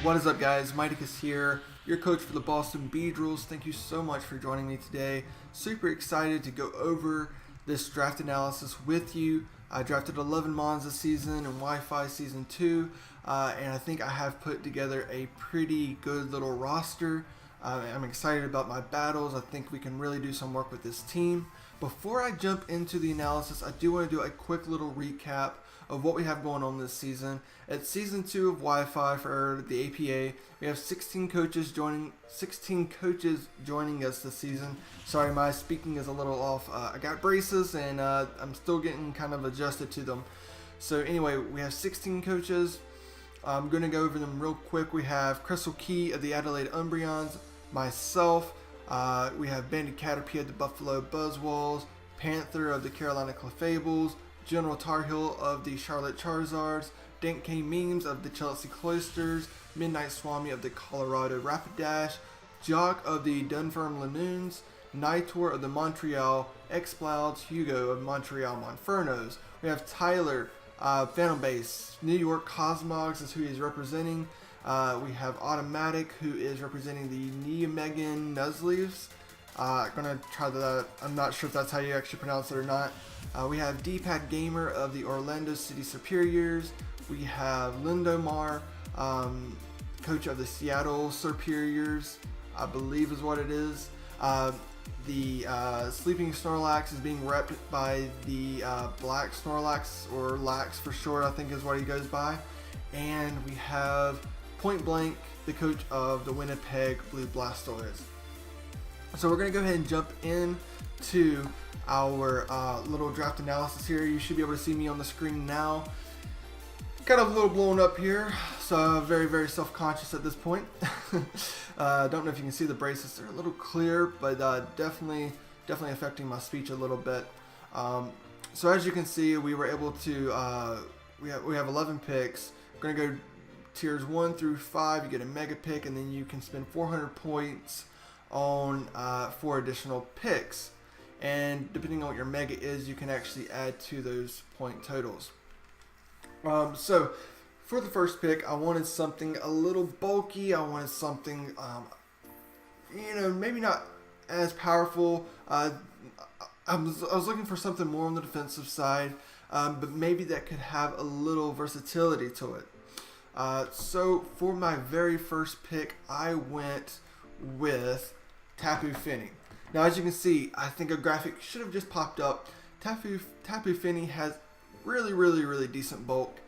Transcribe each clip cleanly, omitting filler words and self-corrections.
What is up, guys? Miticus here, your coach for the Boston Beedrills. Thank you so much for joining me today. Super excited to go over this draft analysis with you. I drafted 11 Mons this season in Wi-Fi Season 2, and I think I have put together a pretty good little roster. I'm excited about my battles. I think we can really do some work with this team. Before I jump into the analysis, I do want to do a quick little recap of what we have going on this season. It's Season 2 of Wi-Fi for the APA. We have 16 coaches joining us this season. Sorry, my speaking is a little off. I got braces and I'm still getting kind of adjusted to them. So anyway, we have 16 coaches. I'm going to go over them real quick. We have KreselleKey of the Adelaide Umbreons, myself. We have BandedCaterpie of the Buffalo Buzzwoles, Panther of the Carolina Clefables, GeneralTarheel of the Charlotte Charizards, Memes of the Chelsea Cloysters, Moonlightswami of the Colorado Rapidash, Joqq of the Dunfermlinoones, Knightor of the Montreal, Explouds, Hugo of Montreal Monfernos. We have Tyler, Phantombass, New York Cosmogs is who he's representing. We have AutoMatthic, who is representing the Nijmegan Nuzleafs. Gonna try that. I'm not sure if that's how you actually pronounce it or not. We have Dpad Gamer of the Orlando City Serperiors. We have TheLindomar, coach of the Seattle Serperiors, I believe is what it is. The Sleeping Snorlax is being repped by the Black Snorlax, or Lax for short, I think is what he goes by. And we have Pointblanke, the coach of the Winnipeg Blue Blastoise. So we're going to go ahead and jump into our little draft analysis here. You should be able to see me on the screen now. Kind of a little blown up here, so I'm very, very self-conscious at this point. Don't know if you can see the braces. They're a little clear, but definitely affecting my speech a little bit. So as you can see, we were able to, we have 11 picks. We're going to go tiers 1 through 5. You get a mega pick, and then you can spend 400 points on 4 additional picks. And depending on what your mega is, you can actually add to those point totals. So for the first pick, I wanted something a little bulky. I wanted something, maybe not as powerful. I was looking for something more on the defensive side, but maybe that could have a little versatility to it. So for my very first pick, I went with Tapu Fini. Now, as you can see, I think a graphic should have just popped up. Tapu Fini has really decent bulk.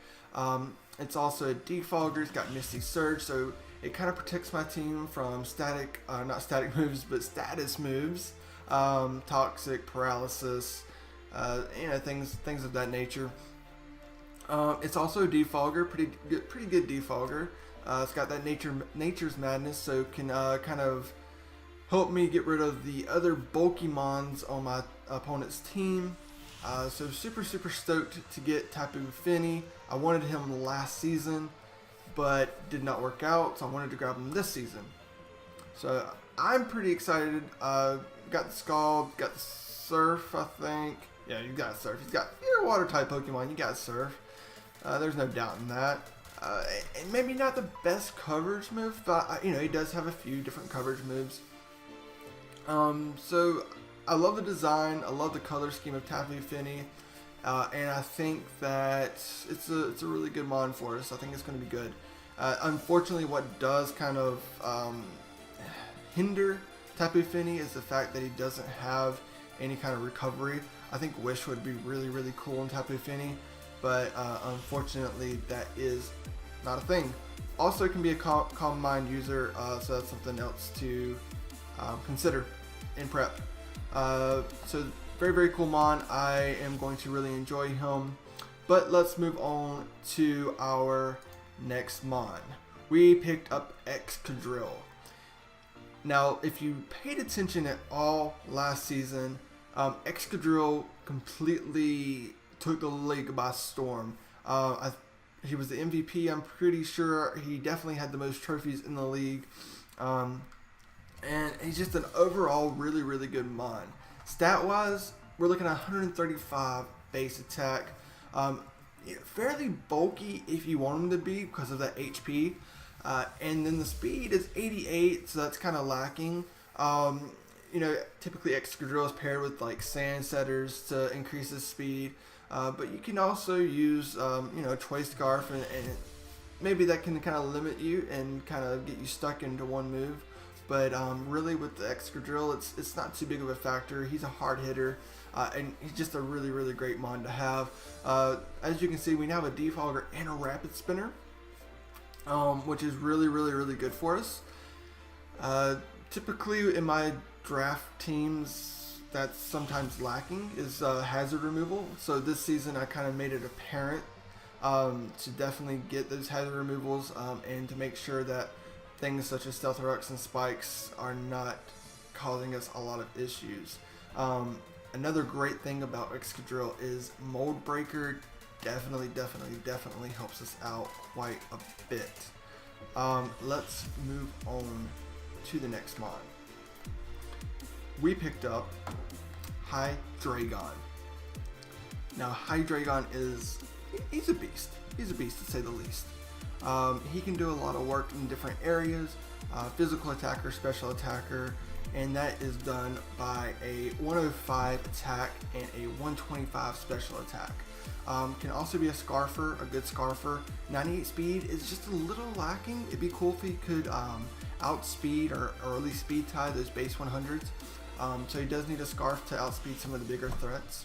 It's also a defogger. It's got Misty Surge, so it kind of protects my team from not static moves, but status moves, toxic, paralysis, things of that nature. It's also a defogger, pretty good defogger. It's got that nature's madness, so it can kind of help me get rid of the other bulky mons on my opponent's team. So super stoked to get Tapu Fini. I wanted him last season, but did not work out, so I wanted to grab him this season. So I'm pretty excited. Got the Scald, got the Surf, I think. Yeah, you got Surf. You're a water type Pokemon, you got Surf. There's no doubt in that. And maybe not the best coverage move, but he does have a few different coverage moves. So I love the design. I love the color scheme of Tapu Fini, and I think that it's a really good mon for us. I think it's going to be good. Unfortunately, what does kind of hinder Tapu Fini is the fact that he doesn't have any kind of recovery. I think Wish would be really cool in Tapu Fini, but unfortunately that is not a thing. Also, it can be a Calm Mind user, so that's something else to consider in prep. So very cool mon. I am going to really enjoy him. But let's move on to our next mon. We picked up Excadrill. Now, if you paid attention at all last season, Excadrill completely took the league by storm. He was the MVP. I'm pretty sure he definitely had the most trophies in the league. And he's just an overall really good mon. Stat-wise, we're looking at 135 base attack. Fairly bulky if you want him to be because of that HP. And then the speed is 88, so that's kind of lacking. You know, typically Excadrill is paired with like Sand Setters to increase the speed, but you can also use you know, Choice Scarf, and maybe that can kind of limit you and kind of get you stuck into one move. But really with the Excadrill, it's not too big of a factor. He's a hard hitter, and he's just a really great mon to have. As you can see, we now have a Defogger and a Rapid Spinner, which is really good for us. Typically in my draft teams, that's sometimes lacking is hazard removal. So this season I kind of made it apparent to definitely get those hazard removals, and to make sure that things such as Stealth Rocks and Spikes are not causing us a lot of issues. Another great thing about Excadrill is Mold Breaker definitely helps us out quite a bit. Let's move on to the next mod. We picked up Hydreigon. Now Hydreigon he's a beast. He's a beast to say the least. He can do a lot of work in different areas, physical attacker, special attacker, and that is done by a 105 attack and a 125 special attack. Can also be a Scarfer, a good Scarfer. 98 speed is just a little lacking. It'd be cool if he could outspeed or at least speed tie those base 100s. So he does need a Scarf to outspeed some of the bigger threats.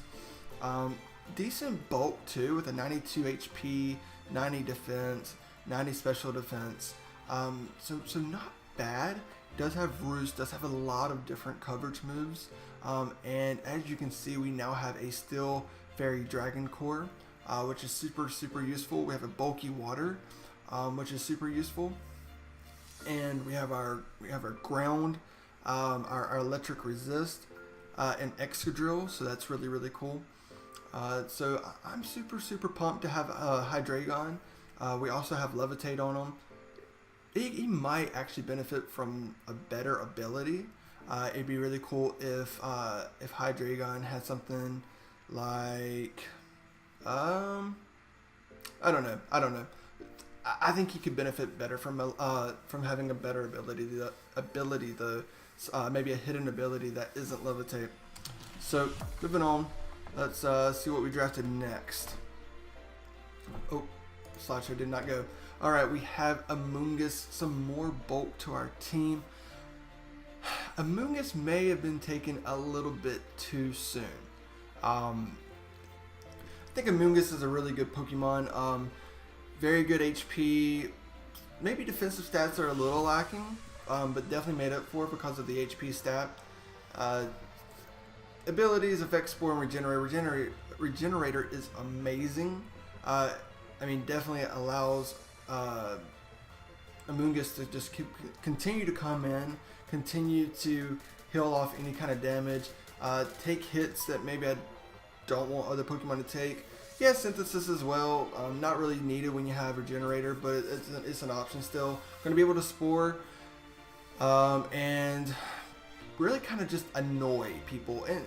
Decent bulk too, with a 92 HP, 90 defense, 90 special defense. So not bad. Does have Roost, does have a lot of different coverage moves. And as you can see, we now have a Steel Fairy Dragon Core, which is super useful. We have a bulky Water, which is super useful. And we have our Ground, our Electric Resist, and Excadrill, so that's really cool. So I'm super pumped to have Hydreigon. We also have Levitate on him. He might actually benefit from a better ability. It'd be really cool if Hydreigon had something like I don't know. I think he could benefit better from having a better ability, maybe a hidden ability that isn't Levitate. So moving on, let's see what we drafted next. Oh, slideshow did not go. All right, we have Amoonguss, some more bulk to our team. Amoonguss may have been taken a little bit too soon. I think Amoonguss is a really good Pokemon. Very good HP. Maybe defensive stats are a little lacking, but definitely made up for it because of the HP stat. Abilities, Effect Spore, and Regenerator is amazing. I mean, definitely allows Amoonguss to just continue to come in, continue to heal off any kind of damage, take hits that maybe I don't want other Pokemon to take. Yeah, Synthesis as well, not really needed when you have Regenerator, but it's an option still. Going to be able to Spore, and really kind of just annoy people, and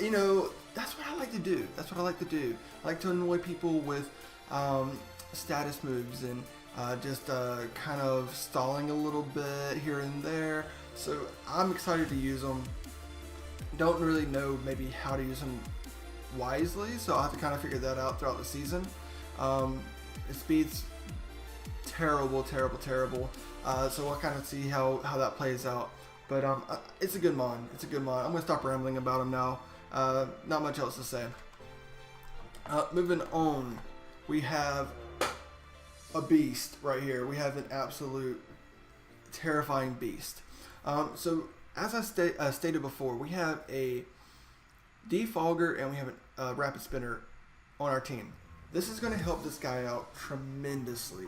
you know, that's what I like to do. I like to annoy people with status moves and just kind of stalling a little bit here and there. So I'm excited to use them. Don't really know maybe how to use them wisely, so I'll have to kind of figure that out throughout the season. Its speed's terrible. So we'll kind of see how that plays out. But it's a good mon. I'm gonna stop rambling about him now. Not much else to say. Moving on, we have a beast right here. We have an absolute terrifying beast. So as I stated before, we have a Defogger and we have a Rapid Spinner on our team. This is going to help this guy out tremendously.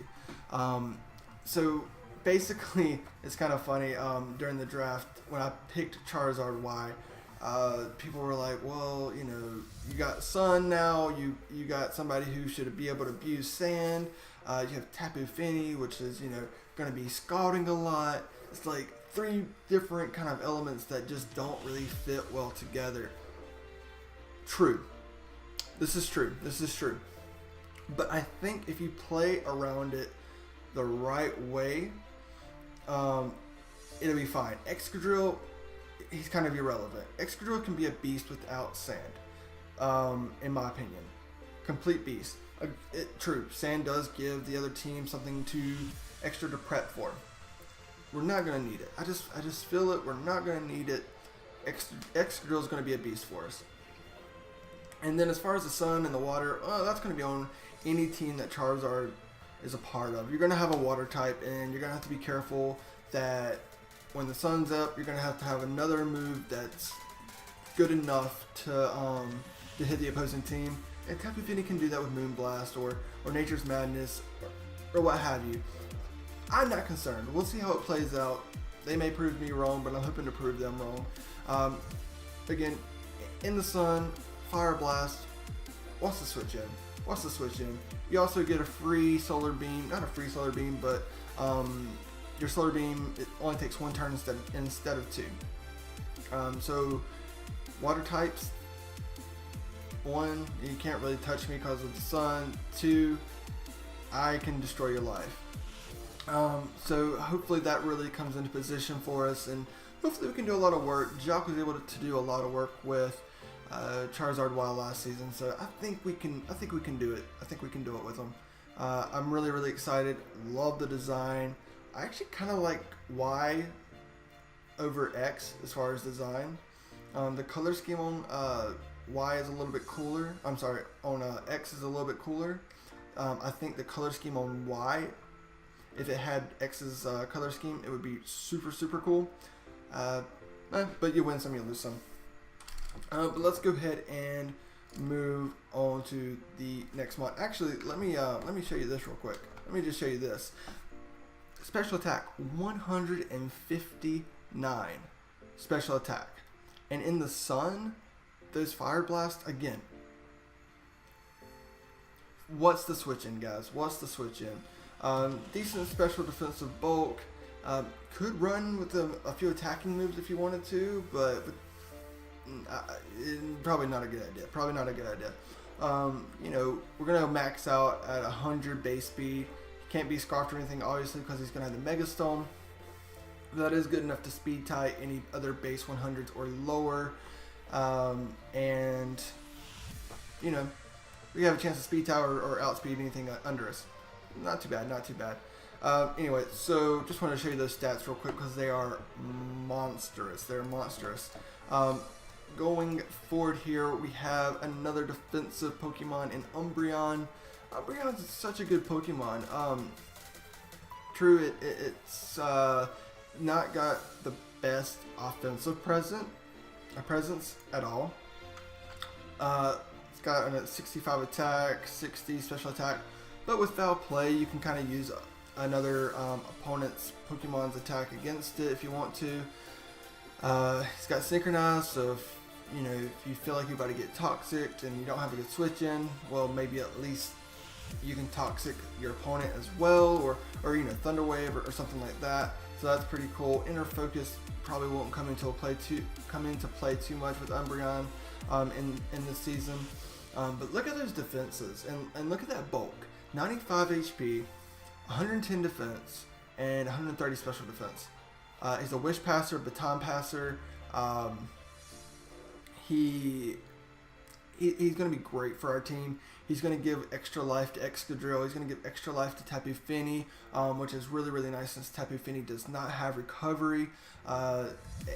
So basically, it's kind of funny. During the draft, when I picked Charizard Y, people were like, well, you know, you got Sun now, you got somebody who should be able to abuse Sand, you have Tapu Fini, which is, you know, going to be scalding a lot. It's like 3 different kind of elements that just don't really fit well together. True. This is true. But I think if you play around it the right way, it'll be fine. Excadrill, he's kind of irrelevant. Excadrill can be a beast without sand, in my opinion. Complete beast. True, sand does give the other team something extra to prep for. We're not going to need it. I just feel it. We're not going to need it. Excadrill is going to be a beast for us. And then as far as the sun and the water, that's going to be on any team that Charizard is a part of. You're going to have a water type, and you're going to have to be careful that when the sun's up, you're going to have another move that's good enough to hit the opposing team. And Tapu Fini can do that with Moonblast or Nature's Madness or what have you. I'm not concerned. We'll see how it plays out. They may prove me wrong, but I'm hoping to prove them wrong. Again, in the sun, Fire Blast. What's the switch in? You also get a free Solar Beam. Not a free Solar Beam, but your Solar Beam, it only takes one turn instead of two. So water types. 1, you can't really touch me because of the sun. 2, I can destroy your life. So hopefully that really comes into position for us, and hopefully we can do a lot of work. Joqq was able to do a lot of work with Charizard Wild last season, so I think we can do it. I think we can do it with them. I'm really excited. Love the design. I actually kind of like Y over X as far as design. The color scheme on Y is a little bit cooler. I'm sorry, on X is a little bit cooler. I think the color scheme on Y, if it had X's color scheme, it would be super cool. But you win some, you lose some. But let's go ahead and move on to the next one. Actually, let me show you this real quick. Let me just show you this. Special attack 159 special attack, and in the sun, those Fire Blast again. What's the switch in, guys? What's the switch in? Decent special defensive bulk. Could run with a few attacking moves if you wanted to, but probably not a good idea. You know, we're gonna max out at 100 base speed. He can't be scarfed or anything, obviously, because he's gonna have the Mega Stone. That is good enough to speed tie any other base 100s or lower. And you know, we have a chance to speed tie or outspeed anything under us. Not too bad. Anyway, so just want to show you those stats real quick because they are monstrous. They're monstrous. Going forward here, we have another defensive Pokemon in Umbreon. Umbreon is such a good Pokemon. True, it's not got the best offensive presence at all. It's got a 65 attack, 60 special attack, but with Foul Play, you can kind of use another opponent's Pokemon's attack against it if you want to. It's got Synchronize, so if you feel like you're about to get toxic and you don't have a good switch in, well, maybe at least you can toxic your opponent as well, or Thunder Wave or something like that. So that's pretty cool. Inner Focus probably won't come into play too much with Umbreon in this season. But look at those defenses and look at that bulk. 95 HP, 110 defense, and 130 special defense. He's a Wish Passer, Baton Passer. He's going to be great for our team. He's going to give extra life to Excadrill. He's going to give extra life to Tapu Fini, which is really nice since Tapu Fini does not have recovery.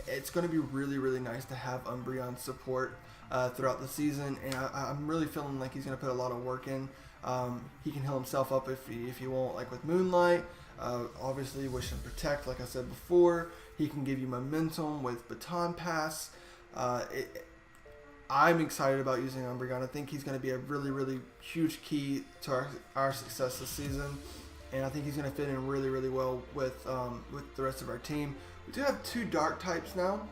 It's going to be really nice to have Umbreon support throughout the season, and I'm really feeling like he's going to put a lot of work in. He can heal himself up if you want, like with Moonlight. Obviously, Wish and Protect, like I said before. He can give you momentum with Baton Pass. I'm excited about using Umbreon. I think he's going to be a really huge key to our success this season, and I think he's going to fit in really well with the rest of our team. We do have 2 dark types now,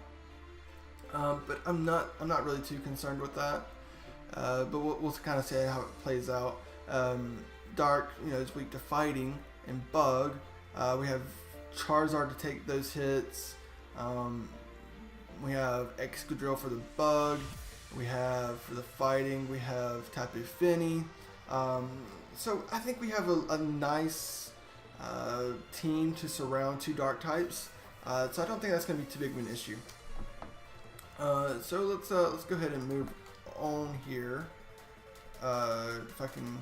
but I'm not really too concerned with that. But we'll kind of see how it plays out. Dark, is weak to fighting and bug. We have Charizard to take those hits. We have Excadrill for the bug. We have for the fighting, we have Tapu Fini. So I think we have a nice team to surround 2 dark types. So I don't think that's going to be too big of an issue. So let's go ahead and move on here. If I can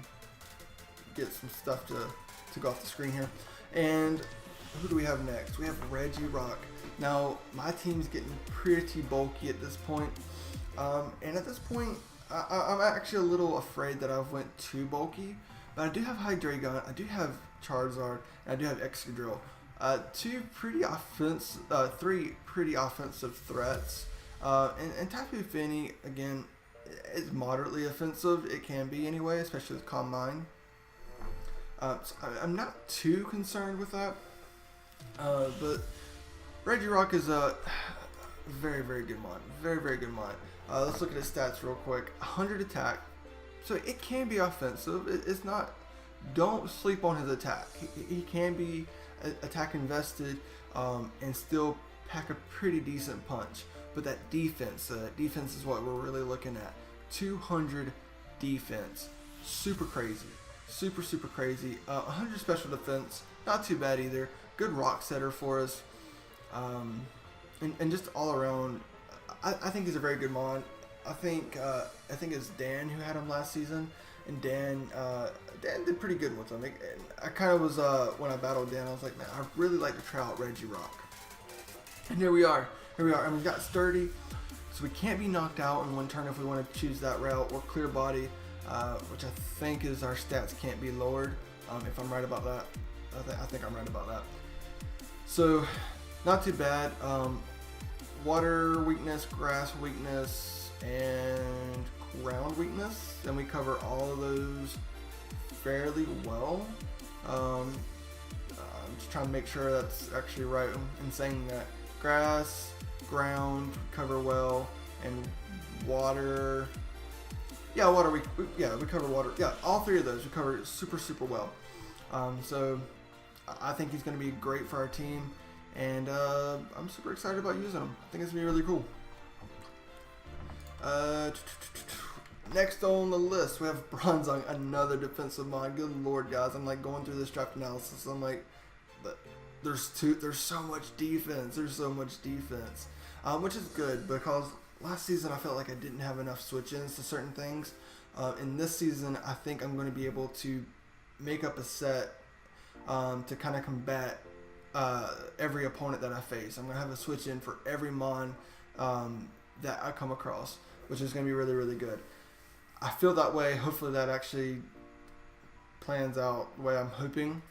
get some stuff to go off the screen here. And who do we have next? We have Regirock. Now, my team's getting pretty bulky at this point. And at this point, I'm actually a little afraid that I've went too bulky. But I do have Hydreigon, I do have Charizard, and I do have Excadrill. Three pretty offensive threats. And Tapu Fini, again, is moderately offensive. It can be anyway, especially with Calm Mind. So I'm not too concerned with that. But Regirock is a very, very good mod. Very, very good mod. Let's look at his stats real quick. 100 attack. So it can be offensive. It's not... Don't sleep on his attack. He can be attack invested and still pack a pretty decent punch. But that defense is what we're really looking at. 200 defense. Super crazy. Super, super crazy. 100 special defense. Not too bad either. Good rock setter for us. And just all around, I think he's a very good mod. I think it's Dan who had him last season, and Dan did pretty good with him. I kind of was when I battled Dan, I was like, man, I really like to try out Regirock. And here we are. And we got Sturdy, so we can't be knocked out in one turn if we want to choose that route, or Clear Body, which I think is our stats can't be lowered. If I'm right about that, I think I'm right about that. So, not too bad. Water weakness, grass weakness, and ground weakness, and we cover all of those fairly well. I'm just trying to make sure that's actually right in saying that. Grass, ground, cover well, and water. Yeah, water. We cover water. Yeah, all 3 of those we cover super, super well. So I think he's going to be great for our team. And I'm super excited about using them. I think it's going to be really cool. Next on the list, we have Bronzong, another defensive mod. Good lord, guys. I'm like going through this draft analysis. I'm like, there's so much defense. Which is good, because last season I felt like I didn't have enough switch-ins to certain things. In this season, I think I'm going to be able to make up a set to kind of combat every opponent that I face. I'm going to have a switch in for every mon that I come across, which is going to be really, really good. I feel that way. Hopefully that actually plans out the way I'm hoping.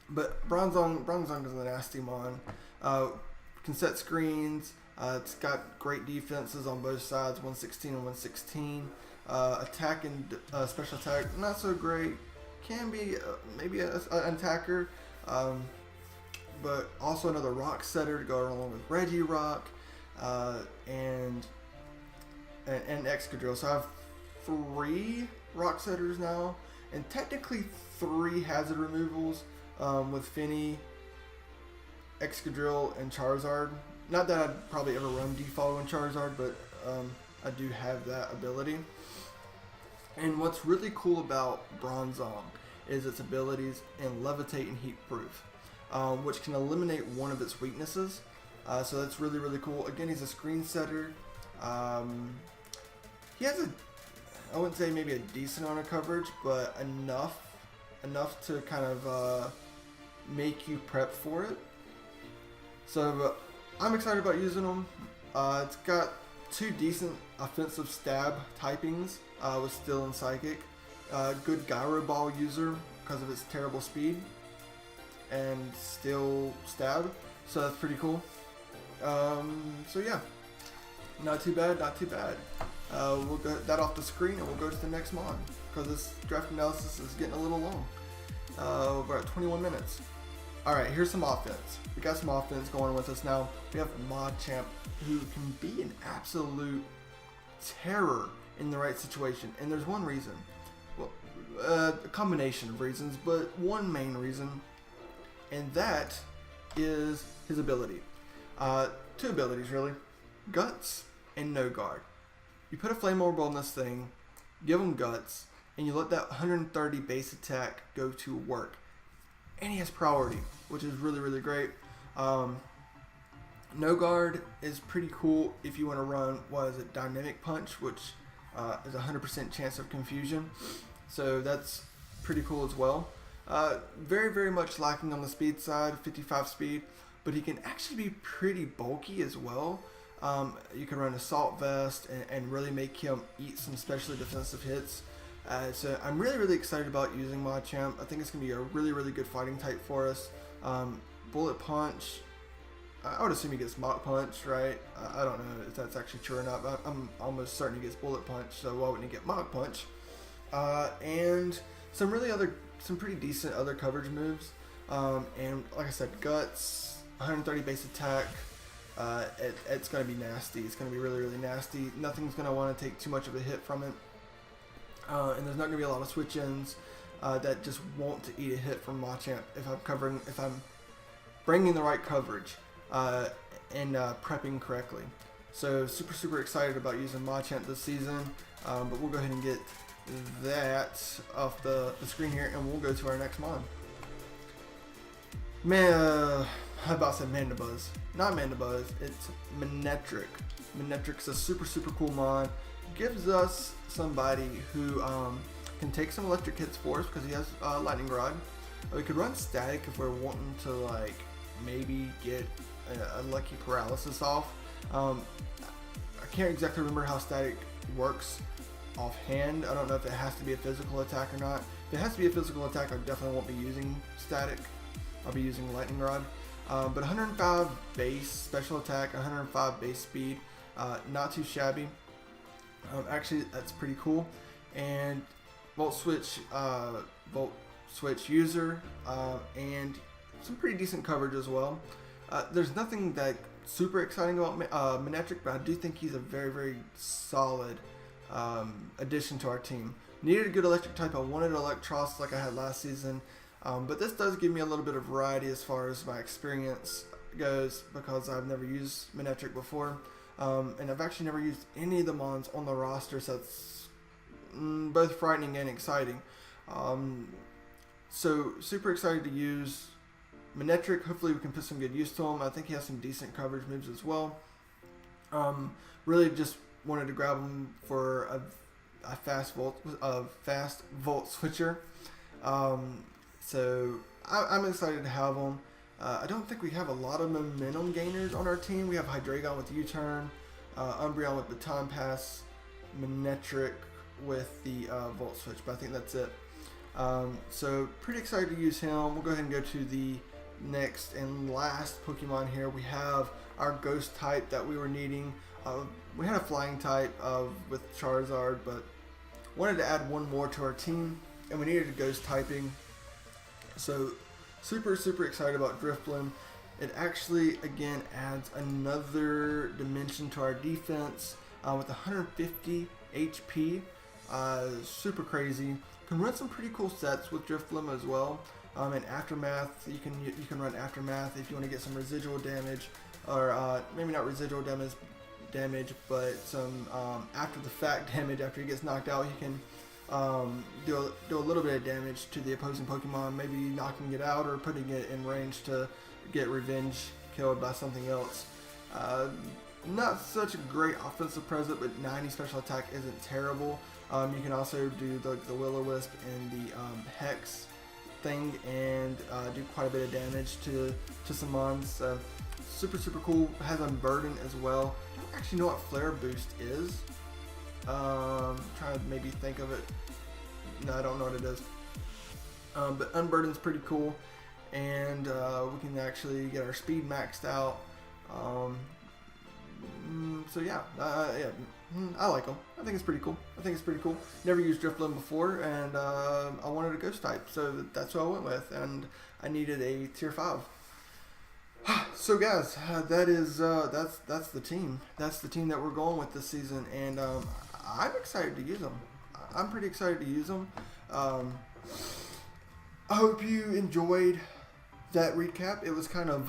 But Bronzong is a nasty mon. Can set screens. It's got great defenses on both sides, 116 and 116. Attack and special attack, not so great. Can be maybe an attacker. But also another rock setter to go along with Regirock, and Excadrill. So I have 3 rock setters now, and technically 3 hazard removals with Finny, Excadrill, and Charizard. Not that I'd probably ever run default on Charizard, but I do have that ability. And what's really cool about Bronzong is its abilities in Levitate and Heat Proof. Which can eliminate one of its weaknesses. So that's really, really cool. Again, he's a screen setter. He has I wouldn't say maybe a decent amount of coverage, but enough to kind of make you prep for it. So I'm excited about using him. It's got 2 decent offensive stab typings with Steel and Psychic. Good Gyro Ball user because of its terrible speed. And still stab, so that's pretty cool. So yeah, not too bad. We'll get that off the screen and we'll go to the next mod, because this draft analysis is getting a little long. We're at 21 minutes. Alright, here's some offense. We got some offense going with us now. We have Mod Champ, who can be an absolute terror in the right situation, and there's one reason. Well, a combination of reasons, but one main reason. And that is his ability. 2 abilities, really. Guts and No Guard. You put a Flame Orb on this thing, give him Guts, and you let that 130 base attack go to work. and he has priority, which is really, really great. No guard is pretty cool if you want to run, Dynamic Punch, which is a 100% chance of confusion. So that's pretty cool as well. Very, very much lacking on the speed side, 55 speed, but he can actually be pretty bulky as well. You can run Assault Vest and really make him eat some specially defensive hits. So I'm really, really excited about using Machamp. I think it's going to be a really, really good fighting type for us. Bullet Punch, I would assume he gets Mach Punch, right? I don't know if that's actually true or not, but I'm almost certain he gets Bullet Punch, so why wouldn't he get Mach Punch? And some pretty decent other coverage moves. And like I said, Guts, 130 base attack. It's going to be nasty. It's going to be really, really nasty. Nothing's going to want to take too much of a hit from it. And there's not going to be a lot of switch-ins that just want to eat a hit from Machamp if I'm bringing the right coverage and prepping correctly. So super, super excited about using Machamp this season. But we'll go ahead and get that off the screen here, and we'll go to our next mon. How about I said Mandibuzz? Not Mandibuzz, it's Manectric. Manectric's a super, super cool mon. Gives us somebody who can take some electric hits for us because he has Lightning Rod. We could run Static if we're wanting to, like, maybe get a lucky paralysis off. I can't exactly remember how Static works offhand. I don't know if it has to be a physical attack or not. If it has to be a physical attack, I definitely won't be using Static. I'll be using Lightning Rod. But 105 base special attack, 105 base speed, not too shabby. Actually, that's pretty cool. And Volt Switch user, and some pretty decent coverage as well. There's nothing that super exciting about Manectric, but I do think he's a very, very solid addition to our team. Needed a good electric type. I wanted Electros like I had last season, but this does give me a little bit of variety as far as my experience goes because I've never used Manectric before, and I've actually never used any of the mons on the roster, so it's both frightening and exciting. So super excited to use Manectric. Hopefully we can put some good use to him. I think he has some decent coverage moves as well. Really just wanted to grab him for a fast volt switcher. So I'm excited to have him. I don't think we have a lot of momentum gainers on our team. We have Hydreigon with U-turn, Umbreon with Baton Pass, Manectric with the Volt Switch, but I think that's it. So pretty excited to use him. We'll go ahead and go to the next and last Pokemon here. We have our Ghost type that we were needing. We had a Flying type with Charizard, but wanted to add one more to our team, and we needed a Ghost typing. So super, super excited about Drifblim. It actually, again, adds another dimension to our defense with 150 HP. Super crazy. Can run some pretty cool sets with Drifblim as well. And Aftermath, you can run Aftermath if you want to get some residual damage, or maybe not residual damage, but some after the fact damage. After he gets knocked out, he can do a little bit of damage to the opposing Pokemon, maybe knocking it out or putting it in range to get revenge killed by something else. Not such a great offensive presence, but 90 special attack isn't terrible. You can also do the Will-O-Wisp and the Hex thing and do quite a bit of damage to some mons. Super, super cool. Has Unburden as well. I don't actually know what Flare Boost is. Trying to maybe think of it. No, I don't know what it is. But Unburden's pretty cool, and we can actually get our speed maxed out. So yeah, I like them. I think it's pretty cool. Never used Drifblim before, and I wanted a Ghost type, so that's what I went with, and I needed a tier 5. So guys, that's the team. That's the team that we're going with this season, and I'm excited to use them. I'm pretty excited to use them. I hope you enjoyed that recap. It was kind of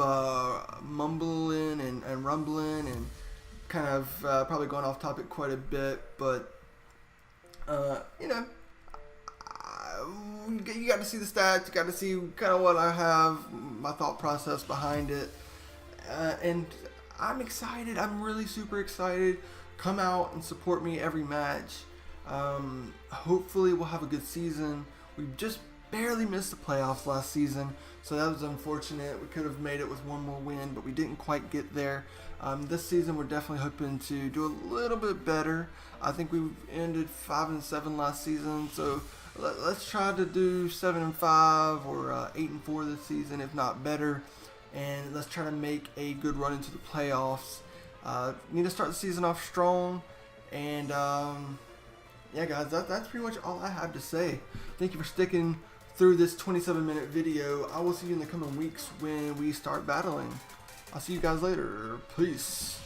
mumbling and rumbling and kind of probably going off topic quite a bit, but you know, you got to see the stats. You got to see kind of what I have, my thought process behind it, and I'm excited. I'm really super excited. Come out and support me every match. Hopefully we'll have a good season. We just barely missed the playoffs last season, so that was unfortunate. We could have made it with one more win, but we didn't quite get there. This season we're definitely hoping to do a little bit better. I think we ended 5-7 last season, so let's try to do 7-5 or 8-4 this season, if not better, and let's try to make a good run into the playoffs. Need to start the season off strong, and yeah guys, that's pretty much all I have to say. Thank you for sticking through this 27-minute video. I will see you in the coming weeks when we start battling. I'll see you guys later. Peace.